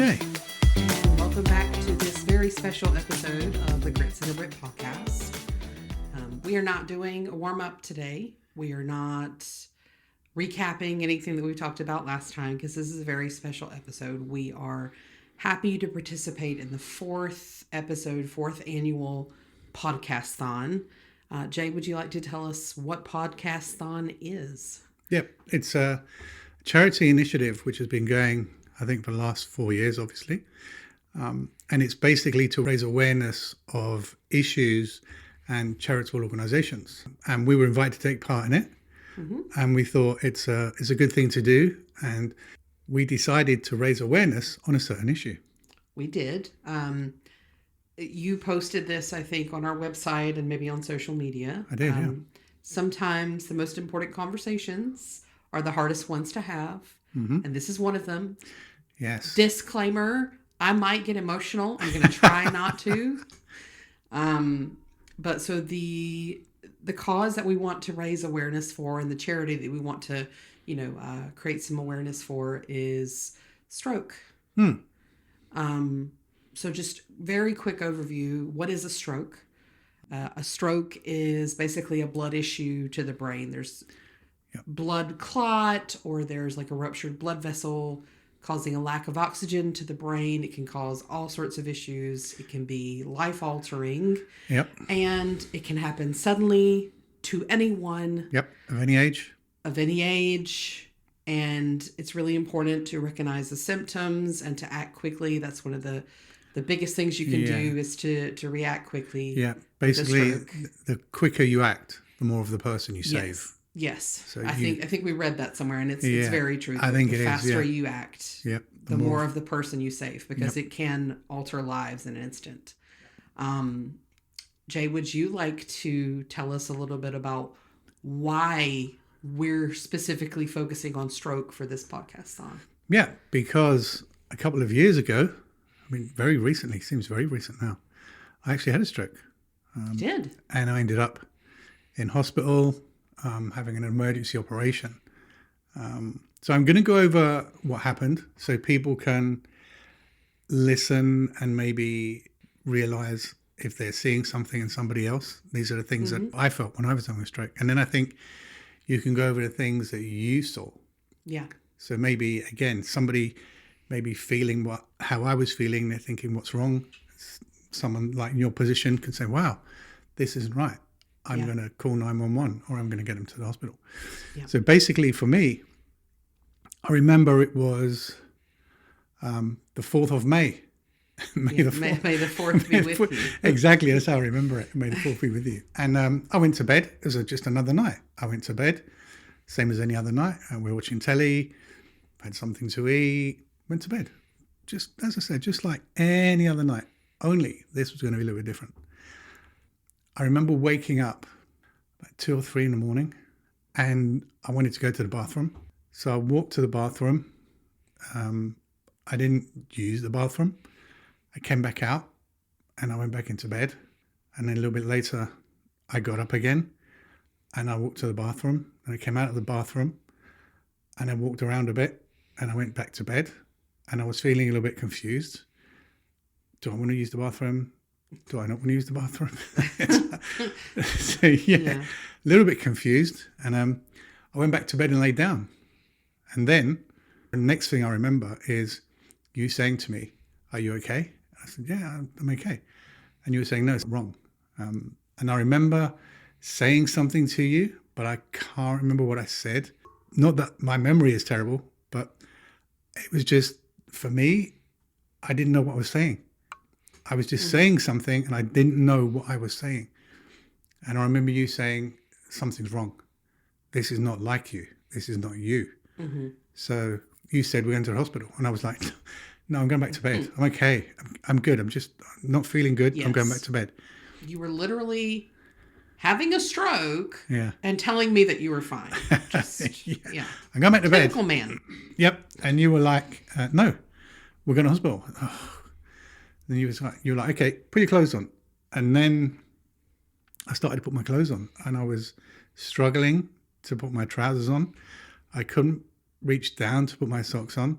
Jay. And welcome back to this very special episode of the Grits and the Brit podcast. We are not doing a warm-up today. We are not recapping anything that we talked about last time because this is a very special episode. We are happy to participate in the fourth annual Podcasthon. Jay, would you like to tell us what Podcasthon is? Yep, it's a charity initiative which has been going, I think, for the last 4 years, obviously. And it's basically to raise awareness of issues and charitable organizations. And we were invited to take part in it. Mm-hmm. And we thought it's a good thing to do. And we decided to raise awareness on a certain issue. We did. You posted this, I think, on our website and maybe on social media. I did, yeah. Sometimes the most important conversations are the hardest ones to have. Mm-hmm. And this is one of them. Yes. Disclaimer, I might get emotional. I'm going to try not to. But so the cause that we want to raise awareness for and the charity that we want to, create some awareness for is stroke. So just very quick overview. What is a stroke? A stroke is basically a blood issue to the brain. There's blood clot, or there's like a ruptured blood vessel causing a lack of oxygen to the brain. It can cause all sorts of issues. It can be life-altering. Yep. And it can happen suddenly to anyone. Yep. Of any age. And it's really important to recognize the symptoms and to act quickly. That's one of the biggest things you can do is to react quickly. Yeah. Basically, the quicker you act, the more of the person you save. Yes. So I think we read that somewhere, and it's very true. I think the faster you act, the more of the person you save, because it can alter lives in an instant. Jay, would you like to tell us a little bit about why we're specifically focusing on stroke for this podcast-thon? Yeah, because a couple of years ago, very recently, seems very recent now, I actually had a stroke. You did? And I ended up in hospital, having an emergency operation. So I'm going to go over what happened so people can listen and maybe realize if they're seeing something in somebody else. These are the things that I felt when I was having a stroke. And then I think you can go over the things that you saw. Yeah. So maybe, again, somebody maybe feeling how I was feeling, they're thinking, what's wrong? Someone like in your position could say, wow, this isn't right. I'm going to call 911 or I'm going to get them to the hospital. Yeah. So basically for me, I remember it was the 4th of May. May the 4th be with you. Exactly, that's how I remember it. May the 4th be with you. And I went to bed. It was just another night. I went to bed, same as any other night. And we were watching telly, had something to eat, went to bed. Just, as I said, just like any other night. Only this was going to be a little bit different. I remember waking up at 2 or 3 in the morning and I wanted to go to the bathroom. So I walked to the bathroom. I didn't use the bathroom. I came back out and I went back into bed. And then a little bit later, I got up again and I walked to the bathroom and I came out of the bathroom and I walked around a bit and I went back to bed and I was feeling a little bit confused. Do I want to use the bathroom? Do I not want to use the bathroom? So, a little bit confused. And I went back to bed and laid down. And then the next thing I remember is you saying to me, are you okay? I said, yeah, I'm okay. And you were saying, no, it's wrong. And I remember saying something to you, but I can't remember what I said. Not that my memory is terrible, but it was just, for me, I didn't know what I was saying. I was just saying something and I didn't know what I was saying. And I remember you saying, something's wrong. This is not like you. This is not you. Mm-hmm. So you said, we're going to the hospital. And I was like, no, I'm going back to bed. I'm okay. I'm good. I'm just not feeling good. Yes. I'm going back to bed. You were literally having a stroke and telling me that you were fine. Just, I'm going back to bed. Typical man. Yep. And you were like, no, we're going to hospital. Oh. Then you were like, okay, put your clothes on. And then I started to put my clothes on and I was struggling to put my trousers on. I couldn't reach down to put my socks on.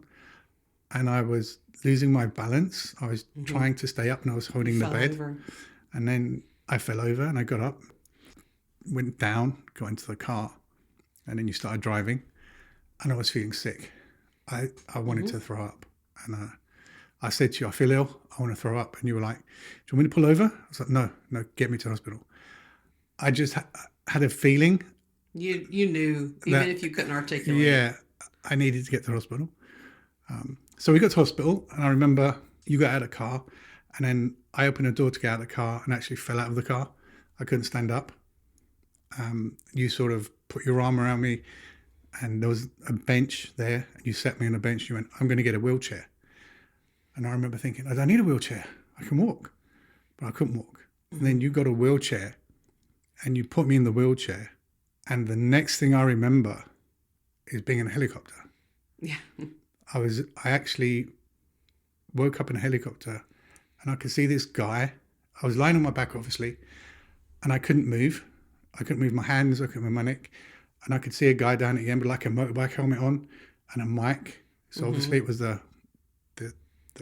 And I was losing my balance. I was trying to stay up and I was holding the Fell bed. over. And then I fell over and I got up, went down, got into the car, and then you started driving. And I was feeling sick. I wanted to throw up. And I said to you, I feel ill. I want to throw up. And you were like, do you want me to pull over? I was like, no, get me to hospital. I just had a feeling. You knew, even if you couldn't articulate. Yeah, I needed to get to hospital. So we got to hospital, and I remember you got out of the car, and then I opened the door to get out of the car and actually fell out of the car. I couldn't stand up. You sort of put your arm around me, and there was a bench there, and you sat me on a bench. You went, I'm going to get a wheelchair. And I remember thinking, I don't need a wheelchair. I can walk. But I couldn't walk. And then you got a wheelchair, and you put me in the wheelchair. And the next thing I remember is being in a helicopter. Yeah. I actually woke up in a helicopter, and I could see this guy. I was lying on my back, obviously, and I couldn't move. I couldn't move my hands. I couldn't move my neck. And I could see a guy down at the end with like a motorbike helmet on and a mic. So obviously it was the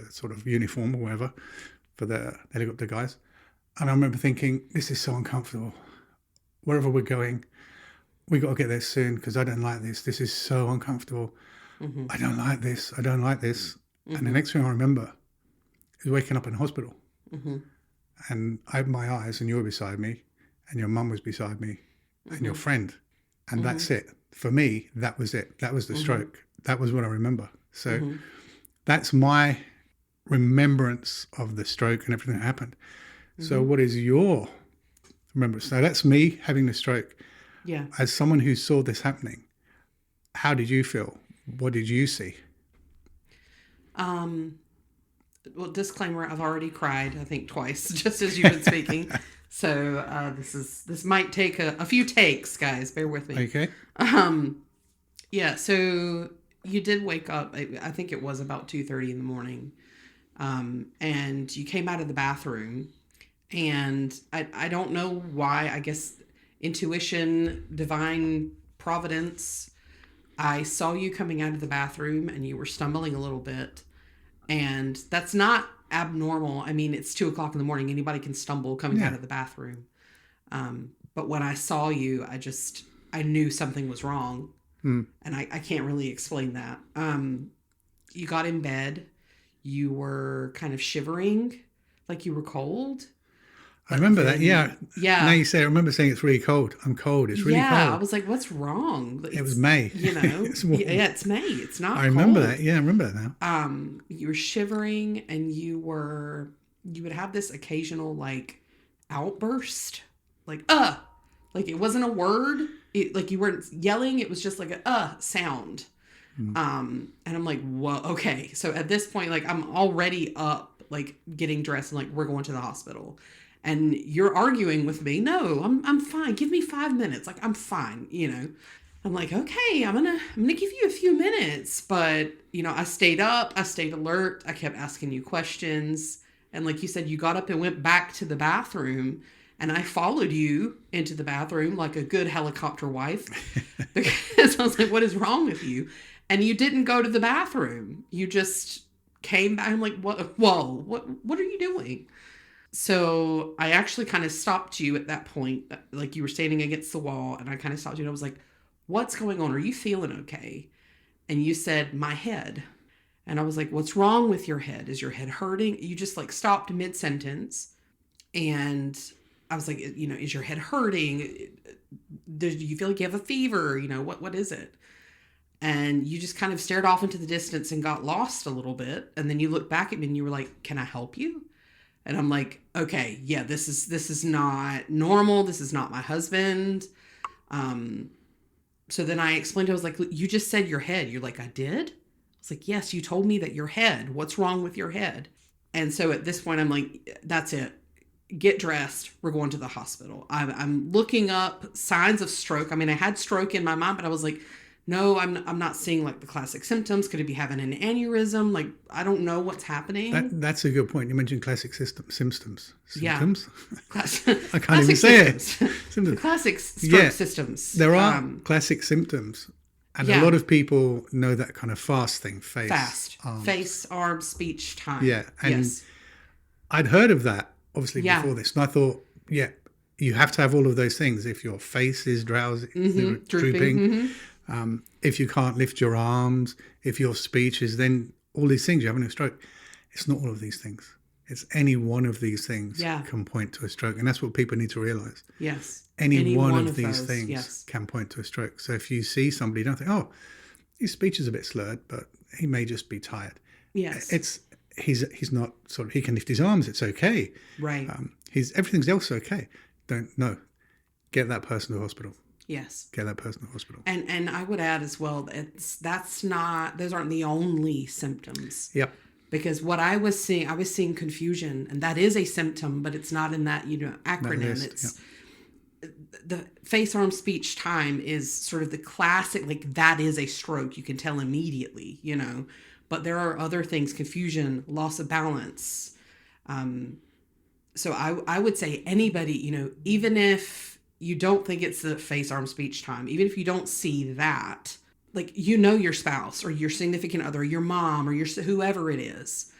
sort of uniform or whatever for the helicopter guys. And I remember thinking, this is so uncomfortable. Wherever we're going, we got to get there soon because I don't like this. This is so uncomfortable. I don't like this. I don't like this. And the next thing I remember is waking up in hospital. And I opened my eyes and you were beside me and your mum was beside me and your friend. And that's it. For me, that was it. That was the stroke. That was what I remember. So that's my remembrance of the stroke and everything that happened. So what is your remembrance? So that's me having the stroke. Yeah. As someone who saw this happening, how did you feel? What did you see? Well, disclaimer, I've already cried, I think twice, just as you've been speaking. So this might take a few takes, guys. Bear with me. Okay. Yeah, so you did wake up, I think it was about 2:30 in the morning. And you came out of the bathroom. And I don't know why, I guess intuition, divine providence, I saw you coming out of the bathroom and you were stumbling a little bit. And that's not abnormal. I mean, it's 2:00 in the morning. Anybody can stumble coming out of the bathroom. But when I saw you, I knew something was wrong. And I can't really explain that. You got in bed. You were kind of shivering, like you were cold. I remember that. Yeah. Yeah. Now you say, I remember saying it's really cold. I'm cold. It's really cold. Yeah. I was like, what's wrong? It was May. You know, it's May. It's not I remember cold. that. Yeah, I remember that now. You were shivering and you would have this occasional like outburst, like it wasn't a word. Like you weren't yelling. It was just like a sound. And I'm like, whoa, okay. So at this point, like I'm already up, like getting dressed and like, we're going to the hospital. And you're arguing with me. No, I'm fine. Give me 5 minutes. Like, I'm fine. You know, I'm like, okay, I'm going to give you a few minutes. But, you know, I stayed up. I stayed alert. I kept asking you questions. And like you said, you got up and went back to the bathroom. And I followed you into the bathroom like a good helicopter wife. Because I was like, what is wrong with you? And you didn't go to the bathroom. You just came back. I'm like, what? Whoa, what are you doing? So I actually kind of stopped you at that point. Like you were standing against the wall and I kind of stopped you and I was like, what's going on? Are you feeling okay? And you said, my head. And I was like, what's wrong with your head? Is your head hurting? You just like stopped mid-sentence. And I was like, you know, is your head hurting? Do you feel like you have a fever? You know, what is it? And you just kind of stared off into the distance and got lost a little bit. And then you looked back at me and you were like, can I help you? And I'm like, okay, yeah, this is not normal. This is not my husband. So then I explained, I was like, you just said your head. You're like, I did? I was like, yes, you told me that your head. What's wrong with your head? And so at this point, I'm like, that's it. Get dressed. We're going to the hospital. I'm looking up signs of stroke. I mean, I had stroke in my mind, but I was like, no, I'm not seeing like the classic symptoms. Could it be having an aneurysm? Like, I don't know what's happening. That's a good point. You mentioned classic symptoms. Yeah. Symptoms? I can't even say it. The classic stroke symptoms. There are classic symptoms. And a lot of people know that kind of fast thing, face, arms. Face, arms, speech, time. Yeah. And yes. I'd heard of that, obviously, Yeah. before this. And I thought, yeah, you have to have all of those things. If your face is drowsy, drooping, if you can't lift your arms, if your speech is then all these things, you're having a stroke. It's not all of these things. It's any one of these things can point to a stroke. And that's what people need to realize. Yes. Any one of these things can point to a stroke. So if you see somebody, don't think, oh, his speech is a bit slurred, but he may just be tired. Yes. He's not sort of, he can lift his arms. It's okay. Right. Everything's else okay. Get that person to the hospital. Yes. Get that person to the hospital. And I would add as well, those aren't the only symptoms. Yep. Because what I was seeing confusion, and that is a symptom, but it's not in that, acronym. It's the face, arm, speech, time is sort of the classic, like that is a stroke. You can tell immediately, but there are other things, confusion, loss of balance. So I would say anybody, even if you don't think it's the face, arm, speech, time, even if you don't see that, like, your spouse or your significant other, your mom or whoever it is,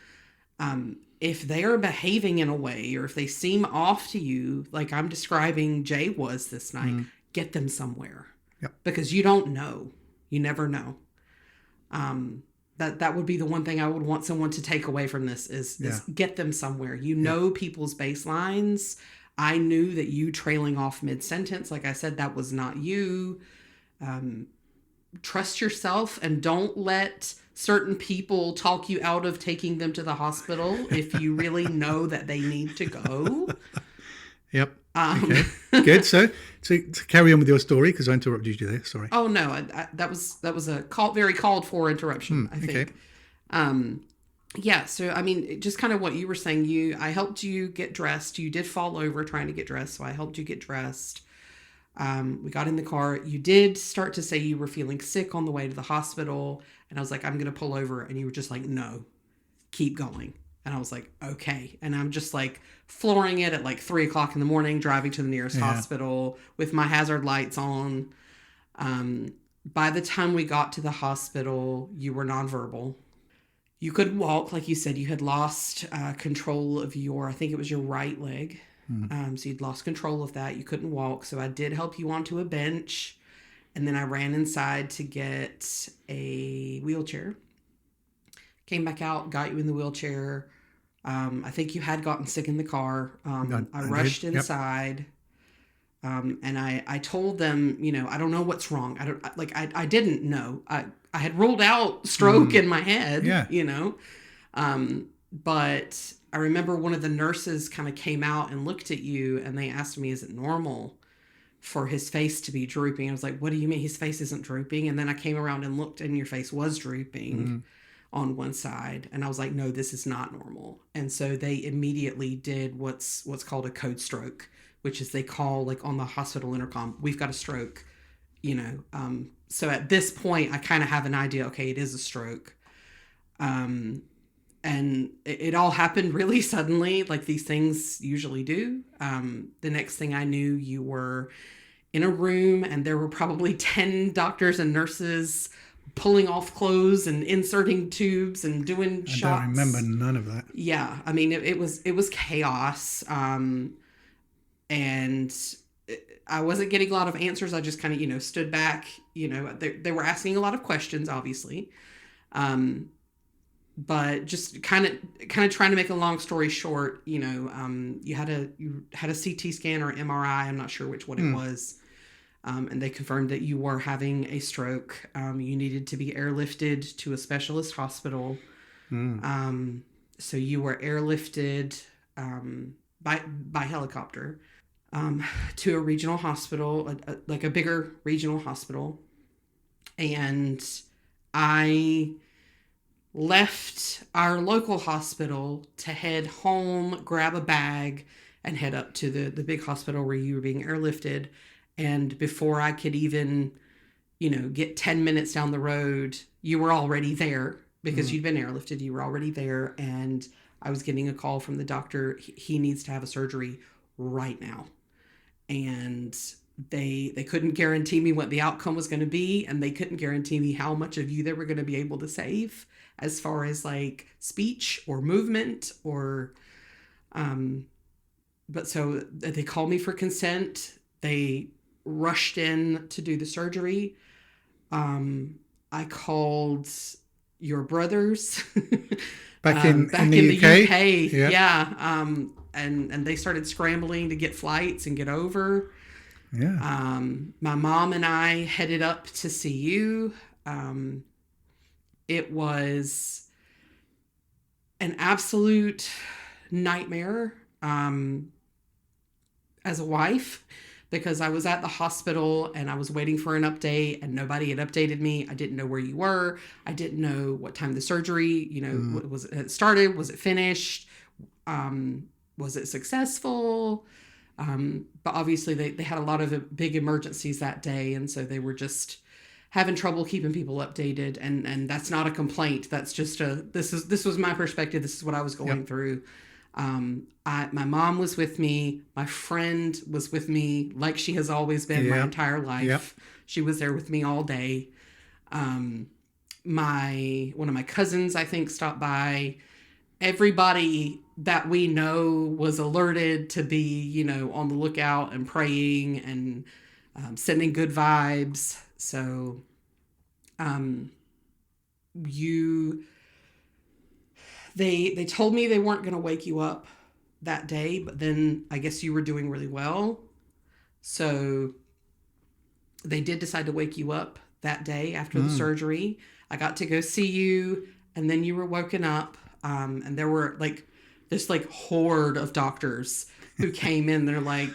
if they are behaving in a way or if they seem off to you, like I'm describing Jay was this night, get them somewhere. Yep. Because you don't know. You never know. That would be the one thing I would want someone to take away from this is get them somewhere. Know people's baselines. I knew that you trailing off mid-sentence, like I said, that was not you. Trust yourself and don't let certain people talk you out of taking them to the hospital if you really know that they need to go. Yep. Okay. Good. So to carry on with your story, because I interrupted you there. Sorry. Oh no, that was a very called for interruption. I think. Okay. Yeah. So I mean, just kind of what you were saying. I helped you get dressed. You did fall over trying to get dressed, so I helped you get dressed. We got in the car. You did start to say you were feeling sick on the way to the hospital. And I was like, I'm going to pull over. And you were just like, no, keep going. And I was like, okay. And I'm just like flooring it at like 3:00 in the morning, driving to the nearest hospital with my hazard lights on. By the time we got to the hospital, you were nonverbal. You couldn't walk. Like you said, you had lost control of I think it was your right leg. So you'd lost control of that. You couldn't walk. So I did help you onto a bench. And then I ran inside to get a wheelchair. Came back out, got you in the wheelchair. I think you had gotten sick in the car. I rushed inside. And I told them, I don't know what's wrong. I didn't know. I had ruled out stroke in my head, but I remember one of the nurses kind of came out and looked at you and they asked me, is it normal for his face to be drooping? I was like, what do you mean his face isn't drooping? And then I came around and looked and your face was drooping on one side. And I was like, no, this is not normal. And so they immediately did what's called a code stroke, which is they call like on the hospital intercom, we've got a stroke, So at this point I kind of have an idea, okay, it is a stroke. And it all happened really suddenly, like these things usually do. The next thing I knew, you were in a room and there were probably 10 doctors and nurses pulling off clothes and inserting tubes and doing shots. I don't remember none of that. Yeah. I mean, it was chaos. And I wasn't getting a lot of answers. I just kind of, stood back, they were asking a lot of questions, obviously. But just kind of trying to make a long story short, you had a CT scan or MRI. I'm not sure which one it was. And they confirmed that you were having a stroke. You needed to be airlifted to a specialist hospital. So you were airlifted by helicopter to a regional hospital, like a bigger regional hospital. And I left our local hospital to head home, grab a bag, and head up to the big hospital where you were being airlifted. And before I could even, get 10 minutes down the road, you were already there because you'd been airlifted. You were already there. And I was getting a call from the doctor. He needs to have a surgery right now. And They couldn't guarantee me what the outcome was going to be, and they couldn't guarantee me how much of you they were going to be able to save as far as like speech or movement or but so they called me for consent. They rushed in to do the surgery. I called your brothers back in the UK. UK. Yeah. And they started scrambling to get flights and get over. Yeah. My mom and I headed up to see you. It was an absolute nightmare as a wife, because I was at the hospital and I was waiting for an update and nobody had updated me. I didn't know where you were. I didn't know what time the surgery, was it started? Was it finished? Was it successful? But obviously they had a lot of big emergencies that day. And so they were just having trouble keeping people updated. And that's not a complaint. That's just this was my perspective. This is what I was going through. My mom was with me. My friend was with me like she has always been my entire life. Yep. She was there with me all day. One of my cousins, I think, stopped by. Everybody that we know was alerted to be, on the lookout and praying and sending good vibes. So they told me they weren't going to wake you up that day, but then I guess you were doing really well. So they did decide to wake you up that day after the surgery. I got to go see you, and then you were woken up. And there were this horde of doctors who came in. They're like,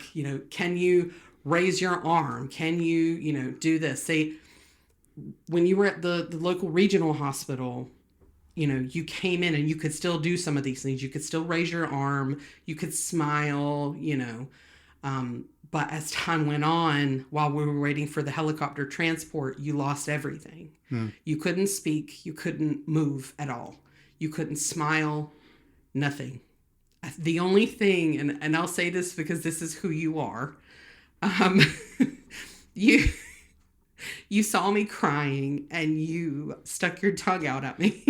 can you raise your arm? Can you, do this? When you were at the local regional hospital, you came in and you could still do some of these things. You could still raise your arm. You could smile, but as time went on, while we were waiting for the helicopter transport, you lost everything. You couldn't speak. You couldn't move at all. You couldn't smile, nothing. The only thing, and I'll say this because this is who you are, you saw me crying and you stuck your tongue out at me.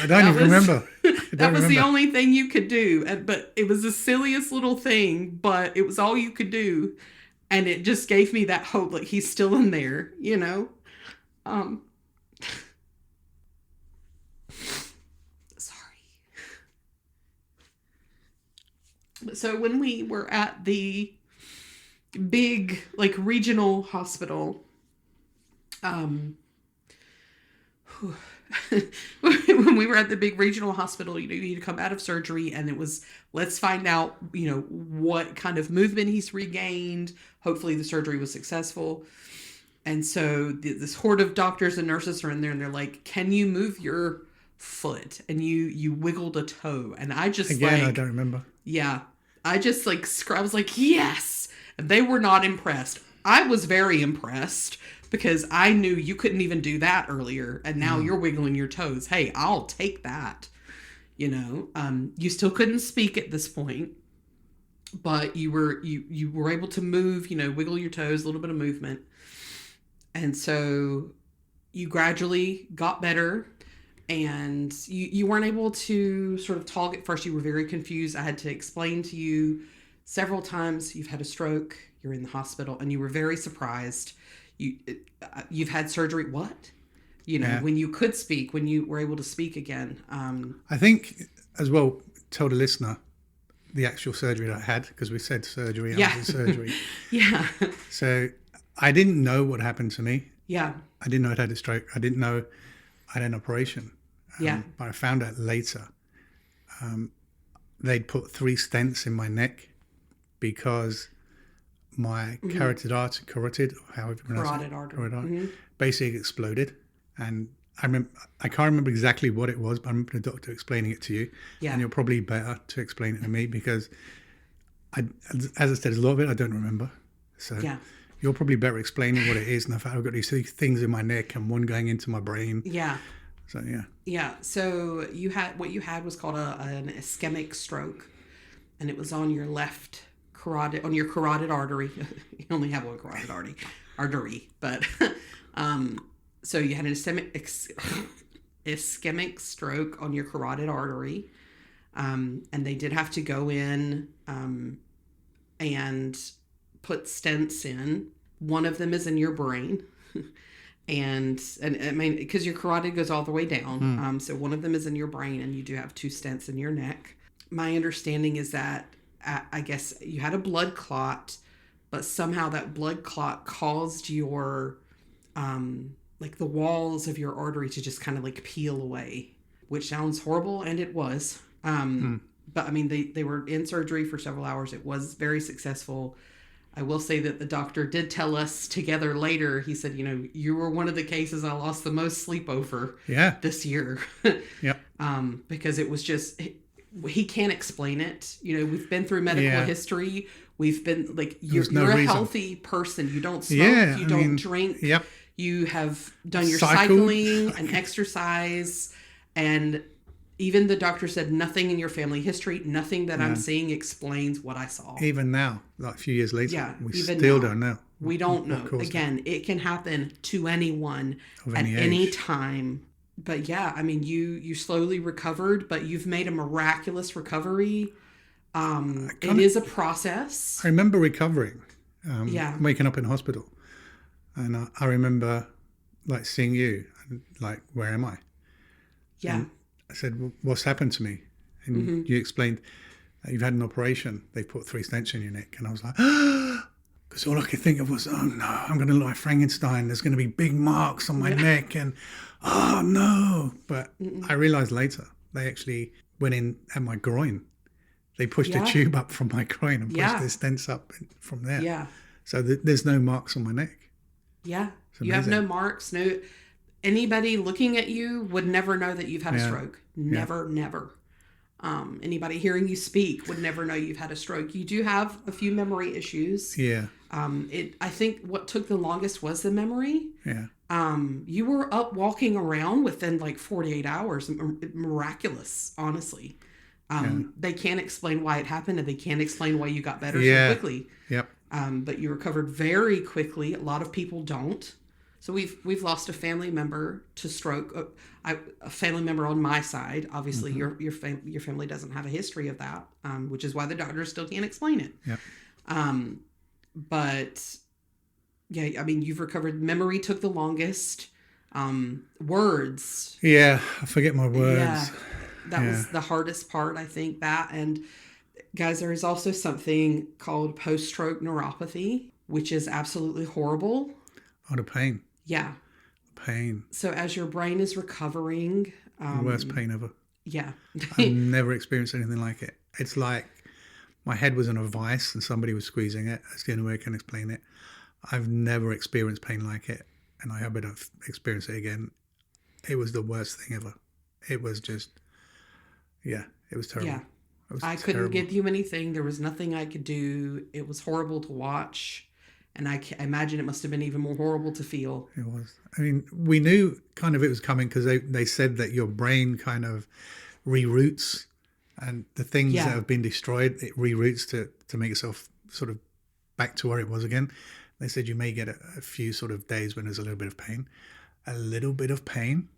I don't even remember. That was the only thing you could do. But it was the silliest little thing, but it was all you could do. And it just gave me that hope, like he's still in there, So when we were at the big regional hospital, when we were at the big regional hospital, you'd come out of surgery and it was, let's find out, what kind of movement he's regained. Hopefully the surgery was successful. And so this horde of doctors and nurses are in there and they're like, can you move your foot? And you wiggled a toe. And I just I don't remember. Yeah. I just I was like, yes. And they were not impressed. I was very impressed because I knew you couldn't even do that earlier. And now you're wiggling your toes. Hey, I'll take that. You still couldn't speak at this point, but you were able to move, wiggle your toes, a little bit of movement. And so you gradually got better. And you weren't able to sort of talk at first. You were very confused. I had to explain to you several times you've had a stroke, you're in the hospital, and you were very surprised. You've had surgery. What? When you could speak, when you were able to speak again. I think as well, tell the listener the actual surgery that I had, because we said surgery after surgery. Yeah. So I didn't know what happened to me. Yeah. I didn't know I'd had a stroke. I didn't know I had an operation. But I found out later. They'd put 3 stents in my neck because my carotid artery, however you pronounce it, carotid artery, basically exploded. And I can't remember exactly what it was, but I remember the doctor explaining it to you. Yeah. And you're probably better to explain it to me because, as I said, a lot of it I don't remember. So you're probably better explaining what it is. And the fact I've got these 3 things in my neck and one going into my brain. Yeah. So, yeah. Yeah. So what you had was called an ischemic stroke, and it was on your left on your carotid artery. You only have one carotid artery, but so you had an ischemic stroke on your carotid artery, and they did have to go in and put stents in. One of them is in your brain. And I mean, because your carotid goes all the way down. So one of them is in your brain, and you do have 2 stents in your neck. My understanding is that I guess you had a blood clot, but somehow that blood clot caused your, like the walls of your artery to just kind of like peel away, which sounds horrible. And it was. But I mean, they were in surgery for several hours. It was very successful. I will say that the doctor did tell us together later, he said, you were one of the cases I lost the most sleep over this year. Yep. Because it was just, he can't explain it. We've been through medical history. We've been like, you're a healthy person. You don't smoke. You don't drink. Yep. You have done your cycling and exercise. And even the doctor said nothing in your family history, nothing that I'm seeing explains what I saw. Even now, like a few years later, we even still now, don't know. We don't know. Again, it can happen to anyone at any time. But yeah, I mean, you slowly recovered, but you've made a miraculous recovery. It is a process. I remember recovering, waking up in hospital. And I remember like seeing you, and like, where am I? Yeah. And I said, well, what's happened to me? And you explained that you've had an operation. They put 3 stents in your neck. And I was like, because all I could think of was, oh no, I'm going to look like Frankenstein. There's going to be big marks on my neck. And oh no. But I realized later, they actually went in at my groin. They pushed a tube up from my groin and pushed the stents up from there. Yeah. So there's no marks on my neck. Yeah. You have no marks, anybody looking at you would never know that you've had a stroke. Never. Anybody hearing you speak would never know you've had a stroke. You do have a few memory issues. Yeah. I think what took the longest was the memory. Yeah. You were up walking around within like 48 hours. Miraculous, honestly. They can't explain why it happened, and they can't explain why you got better so quickly. Yep. But you recovered very quickly. A lot of people don't. So we've lost a family member to stroke. A family member on my side. Obviously, your family doesn't have a history of that, which is why the doctors still can't explain it. Yep. But yeah, I mean, you've recovered. Memory took the longest. Words. Yeah, I forget my words. Yeah, that was the hardest part, I think. That, and guys, there is also something called post-stroke neuropathy, which is absolutely horrible. Oh, the pain. Yeah. Pain. So as your brain is recovering... the worst pain ever. Yeah. I've never experienced anything like it. It's like my head was in a vice and somebody was squeezing it. That's the only way I can explain it. I've never experienced pain like it, and I hope I don't experience it again. It was the worst thing ever. It was just... Yeah, it was terrible. Yeah. I couldn't give you anything. There was nothing I could do. It was horrible to watch. And I imagine it must have been even more horrible to feel. It was. I mean, we knew kind of it was coming because they said that your brain kind of reroutes, and the things that have been destroyed, it reroutes to make itself sort of back to where it was again. They said you may get a few sort of days when there's a little bit of pain. A little bit of pain.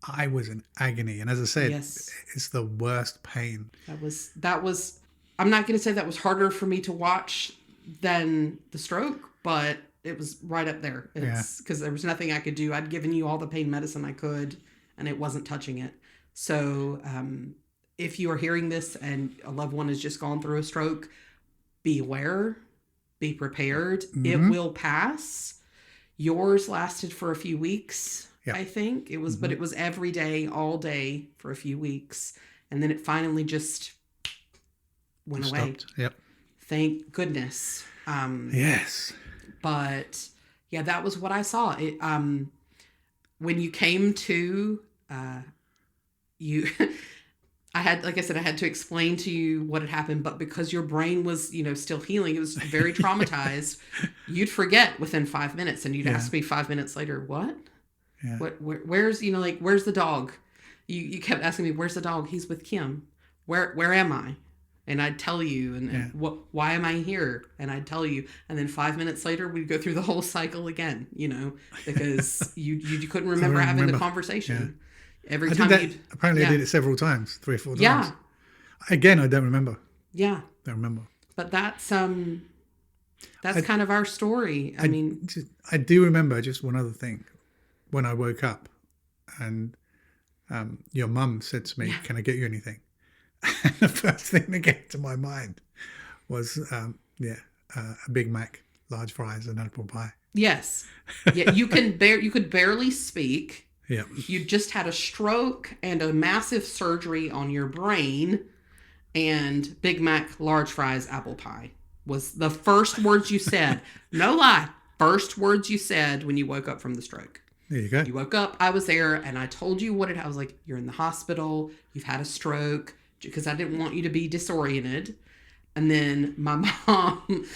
I was in agony. And as I said, it's the worst pain. That was, I'm not going to say that was harder for me to watch than the stroke, but it was right up there. Because there was nothing I could do. I'd given you all the pain medicine I could, and it wasn't touching it. So if you are hearing this and a loved one has just gone through a stroke, be aware, be prepared. It will pass. Yours lasted for a few weeks, I think. It was, but it was every day, all day for a few weeks. And then it finally just went away. Yep. Thank goodness. Yes. But yeah, that was what I saw. It, when you came to, I had, like I said, I had to explain to you what had happened, but because your brain was, still healing, it was very traumatized. You'd forget within 5 minutes, and you'd ask me 5 minutes later, what? Yeah. Where's, where's the dog? You kept asking me, where's the dog? He's with Kim. Where am I? And I'd tell you, and why am I here? And I'd tell you, and then 5 minutes later, we'd go through the whole cycle again, because you couldn't remember having the conversation. Every time apparently I did it several times, 3 or 4 times. Yeah. Again, I don't remember. Yeah. Don't remember. But that's kind of our story. I do remember just one other thing. When I woke up and your mum said to me, "Can I get you anything?" And the first thing that came to my mind was, a Big Mac, large fries, and apple pie. Yes. Yeah, you could barely speak. Yeah. You just had a stroke and a massive surgery on your brain, and Big Mac, large fries, apple pie was the first words you said. No lie. First words you said when you woke up from the stroke. There you go. You woke up, I was there, and I told you I was like, you're in the hospital, you've had a stroke, because I didn't want you to be disoriented. And then my mom,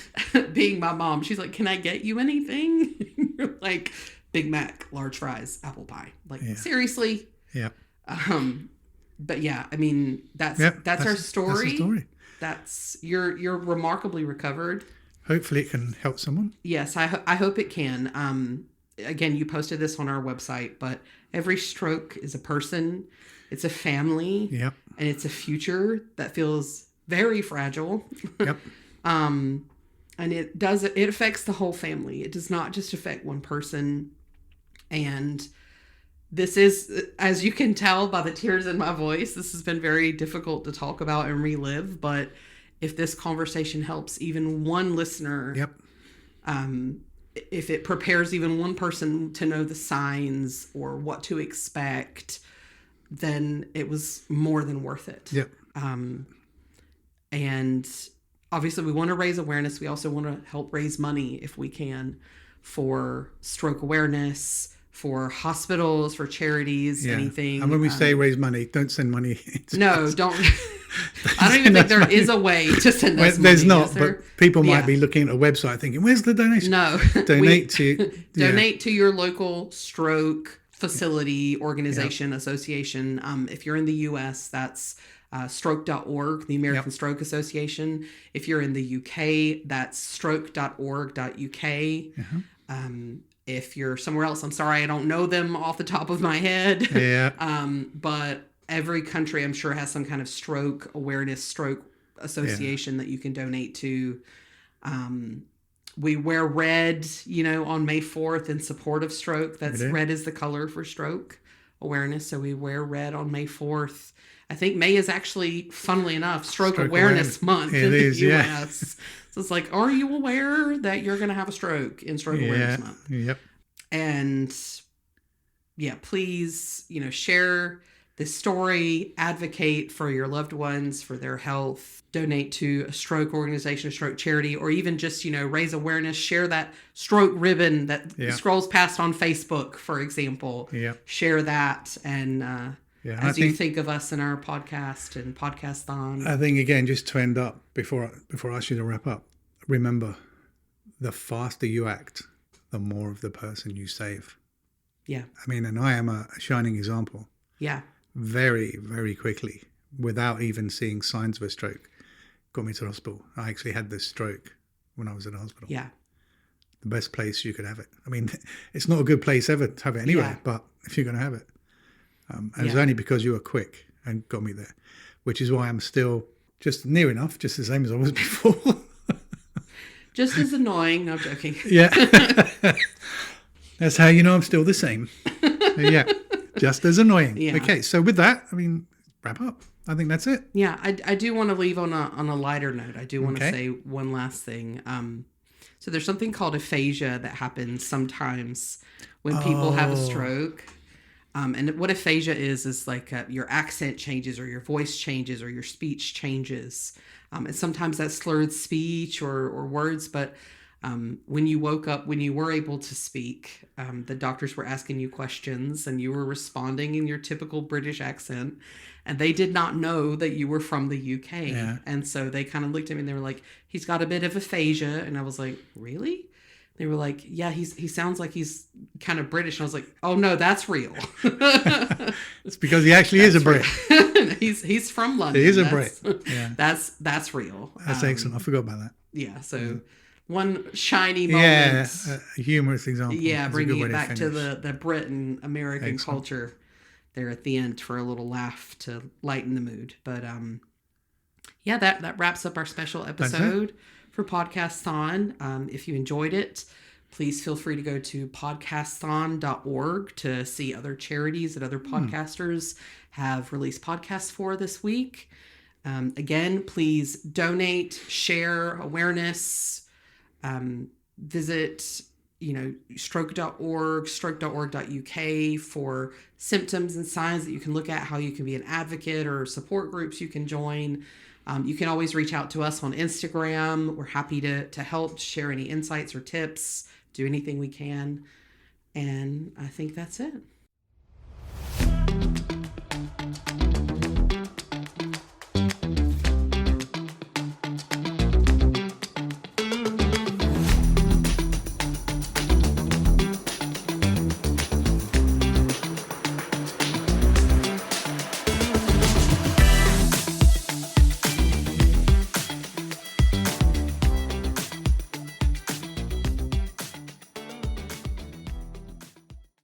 being my mom, she's like, "Can I get you anything?" You're like, "Big Mac, large fries, apple pie." Like, seriously? Yeah. But yeah, that's our story. That's the story. You're remarkably recovered. Hopefully it can help someone. Yes, I hope it can. Again, you posted this on our website, but every stroke is a person, it's a family, and it's a future that feels very fragile. Yep. And it affects the whole family. It does not just affect one person. And this is, as you can tell by the tears in my voice, this has been very difficult to talk about and relive. But if this conversation helps even one listener, if it prepares even one person to know the signs or what to expect, then it was more than worth it. Yep. And obviously we want to raise awareness. We also want to help raise money if we can for stroke awareness, for hospitals, for charities, anything. And when we say raise money, don't send money. No, don't. I don't even think there is a way to send us money. There's not, but people might be looking at a website thinking, "Where's the donation?" No. Donate to your local stroke facility, organization, association. If you're in the U.S., that's stroke.org, the American Stroke Association. If you're in the UK, that's stroke.org.uk. If you're somewhere else, I'm sorry, I don't know them off the top of my head. Yeah. But every country, I'm sure, has some kind of stroke awareness, stroke association that you can donate to. We wear red, on May 4th in support of stroke. That's red is the color for stroke awareness. So we wear red on May 4th. I think May is actually, funnily enough, Stroke Awareness Month in the U.S. Yeah. So it's like, are you aware that you're going to have a stroke in Stroke Awareness Month? Yep. And please, share this story, advocate for your loved ones, for their health, donate to a stroke organization, a stroke charity, or even just, raise awareness, share that stroke ribbon that scrolls past on Facebook, for example. Share that. And as you think of us in our podcast and Podcasthon. I think, again, just to end up, before I ask you to wrap up, remember, the faster you act, the more of the person you save. Yeah. And I am a shining example. Yeah. Very, very quickly, without even seeing signs of a stroke, got me to the hospital. I actually had this stroke when I was in the hospital. Yeah. The best place you could have it. It's not a good place ever to have it anyway, but if you're going to have it. And it's only because you were quick and got me there, which is why I'm still just near enough, just the same as I was before. Just as annoying. No, I'm joking. Yeah. That's how you know I'm still the same. Yeah. Just as annoying. Yeah. Okay. So with that, wrap up. I think that's it. Yeah. I do want to leave on a lighter note. I do want to say one last thing. So there's something called aphasia that happens sometimes when people have a stroke. And what aphasia is like your accent changes or your voice changes or your speech changes. And sometimes that's slurred speech or words. But when you woke up, when you were able to speak, the doctors were asking you questions and you were responding in your typical British accent. And they did not know that you were from the UK. Yeah. And so they kind of looked at me and they were like, "He's got a bit of aphasia." And I was like, "Really?" They were like, yeah, he sounds like he's kind of British. And I was like, oh no, that's real. It's because he actually is a Brit. he's from London. He is a Brit. Yeah. That's real. That's excellent. I forgot about that. Yeah. So one shiny moment. Yeah, a humorous example. Yeah, That's bringing a good way it back to finish. the Brit and American Excellent. culture there at the end for a little laugh to lighten the mood. But yeah, that wraps up our special episode for Podcasthon. If you enjoyed it, please feel free to go to podcasthon.org to see other charities that other podcasters have released podcasts for this week. Again, please donate, share awareness, visit, stroke.org, stroke.org.uk for symptoms and signs that you can look at, how you can be an advocate or support groups you can join. You can always reach out to us on Instagram. We're happy to help, share any insights or tips, do anything we can. And I think that's it.